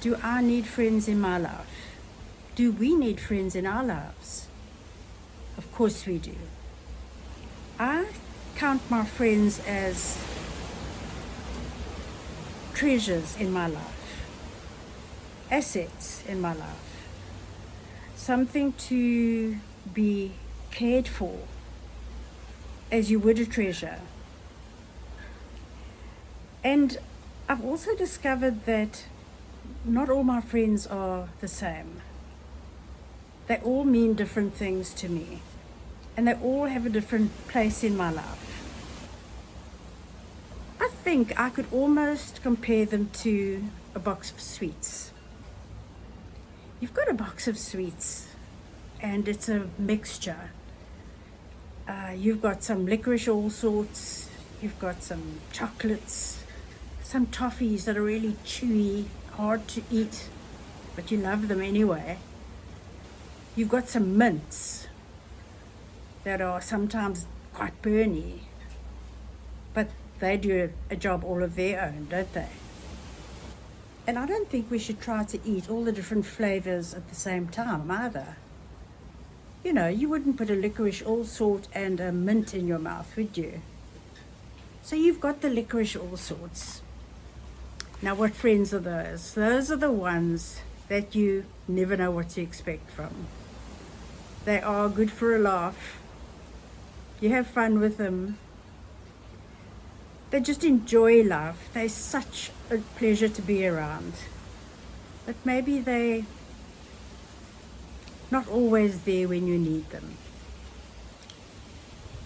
Do I need friends in my life? Do we need friends in our lives? Of course we do. I count my friends as treasures in my life, assets in my life, something to be cared for as you would a treasure. And I've also discovered that not all my friends are the same. They all mean different things to me, and they all have a different place in my life. I think I could almost compare them to a box of sweets. You've got a box of sweets, and it's a mixture. You've got some licorice, all sorts. You've got some chocolates, some toffees that are really chewy, hard to eat, but you love them anyway. You've got some mints that are sometimes quite burny, but they do a job all of their own, don't they? And I don't think we should try to eat all the different flavors at the same time either. You know, you wouldn't put a licorice all sort and a mint in your mouth, would you? So you've got the licorice all sorts. Now what friends are those? Those are the ones that you never know what to expect from. They are good for a laugh. You have fun with them. They just enjoy life. They're such a pleasure to be around. But maybe they're not always there when you need them.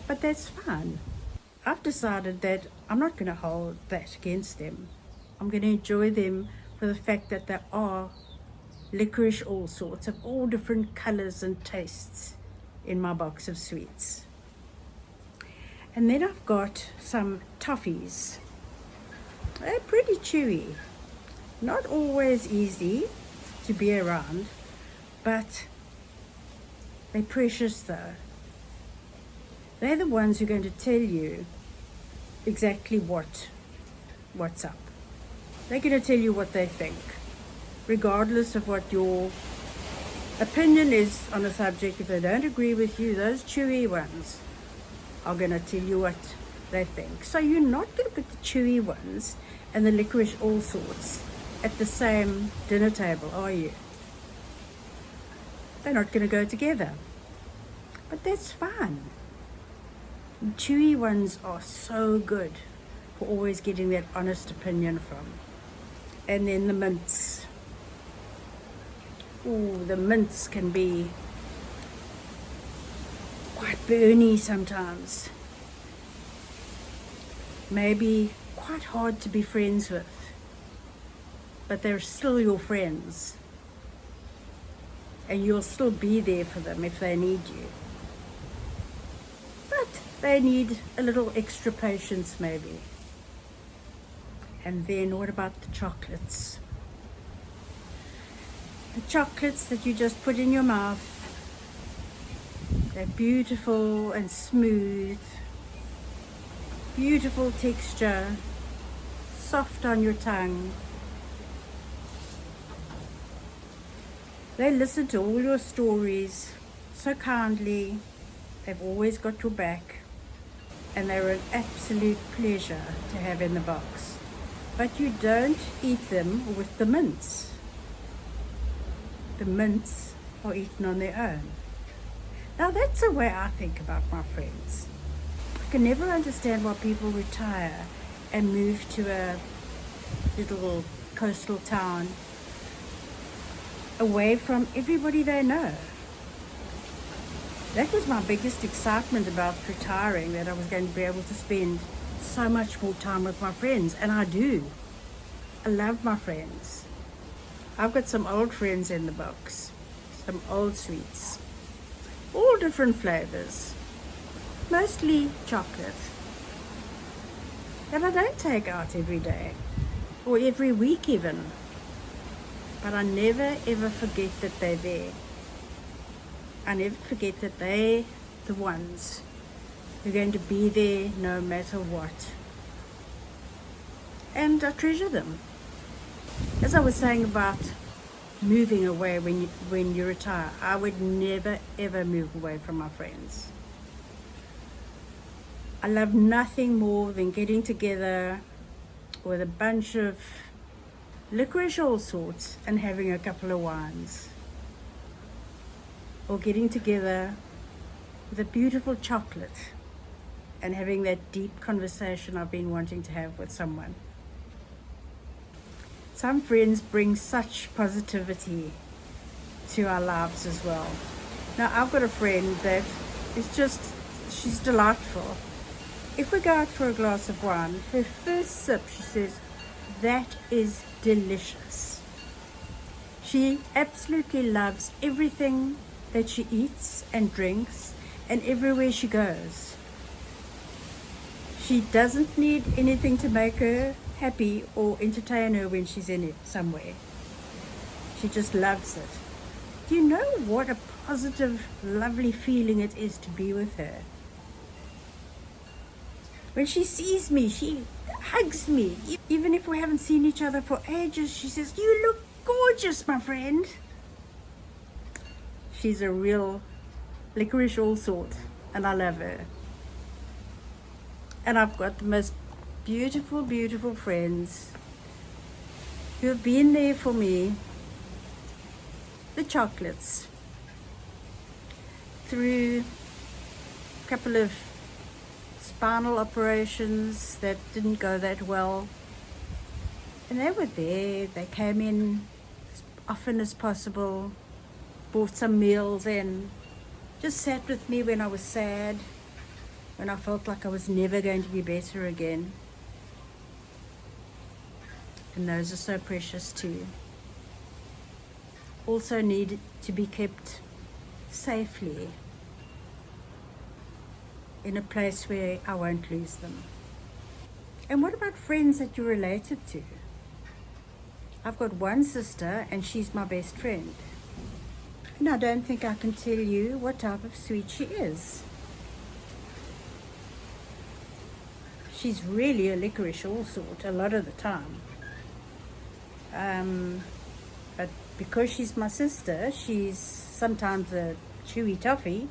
But that's fine. I've decided that I'm not going to hold that against them. I'm going to enjoy them for the fact that they are licorice all sorts of all different colors and tastes in my box of sweets. And then I've got some toffees. They're pretty chewy. Not always easy to be around, but they're precious though. They're the ones who are going to tell you exactly what's up. They're going to tell you what they think, regardless of what your opinion is on a subject. If they don't agree with you, those chewy ones are going to tell you what they think. So you're not going to put the chewy ones and the licorice all sorts at the same dinner table, are you? They're not going to go together. But that's fine. The chewy ones are so good for always getting that honest opinion from. And then the mints. Ooh, the mints can be quite burny sometimes. Maybe quite hard to be friends with. But they're still your friends. And you'll still be there for them if they need you. But they need a little extra patience maybe. And then what about the chocolates? The chocolates that you just put in your mouth. They're beautiful and smooth. Beautiful texture. Soft on your tongue. They listen to all your stories so kindly. They've always got your back. And they're an absolute pleasure to have in the box. But you don't eat them with the mints. The mints are eaten on their own. Now that's the way I think about my friends. I can never understand why people retire and move to a little coastal town away from everybody they know. That was my biggest excitement about retiring, that I was going to be able to spend so much more time with my friends, and I do. I love my friends. I've got some old friends in the box, some old sweets, all different flavors, mostly chocolate, that I don't take out every day or every week even, but I never ever forget that they're there. I never forget that they're the ones who are going to be there no matter what. And I treasure them. As I was saying about moving away when you retire, I would never ever move away from my friends. I love nothing more than getting together with a bunch of licorice all sorts and having a couple of wines, or getting together with a beautiful chocolate and having that deep conversation I've been wanting to have with someone. Some friends bring such positivity to our lives as well. Now, I've got a friend that is she's delightful. If we go out for a glass of wine, her first sip, she says, "That is delicious." She absolutely loves everything that she eats and drinks and everywhere she goes. She doesn't need anything to make her happy or entertain her when she's in it somewhere. She just loves it. Do you know what a positive, lovely feeling it is to be with her? When she sees me, she hugs me. Even if we haven't seen each other for ages, she says, "You look gorgeous, my friend." She's a real licorice all sort, and I love her. And I've got the most beautiful, beautiful friends who have been there for me, the chocolates, through a couple of spinal operations that didn't go that well. And they were there. They came in as often as possible, bought some meals in, just sat with me when I was sad, when I felt like I was never going to be better again. And those are so precious too. Also need to be kept safely in a place where I won't lose them. And what about friends that you're related to? I've got one sister and she's my best friend. And I don't think I can tell you what type of sweet she is. She's really a licorice all sort a lot of the time. But because she's my sister, she's sometimes a chewy toffee.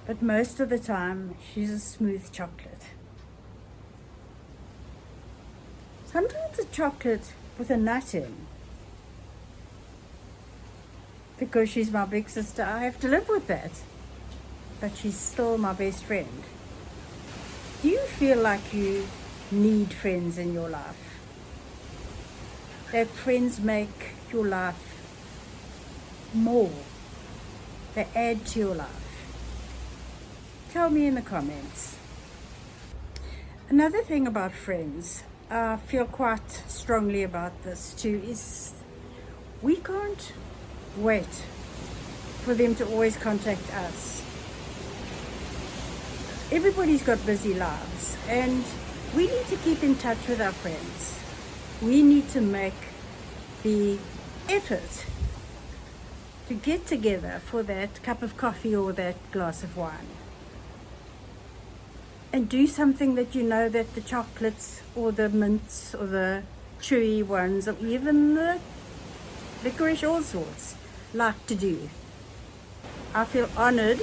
But most of the time, she's a smooth chocolate. Sometimes a chocolate with a nut in. Because she's my big sister, I have to live with that. But she's still my best friend. Do you feel like you need friends in your life? That friends make your life more. They add to your life. Tell me in the comments. Another thing about friends, I feel quite strongly about this too, is we can't wait for them to always contact us. Everybody's got busy lives and we need to keep in touch with our friends. We need to make the effort to get together for that cup of coffee or that glass of wine. And do something that you know that the chocolates or the mints or the chewy ones or even the licorice all sorts like to do. I feel honored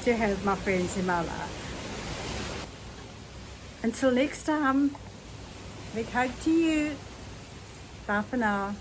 to have my friends in my life. Until next time, big hug to you. Bye for now.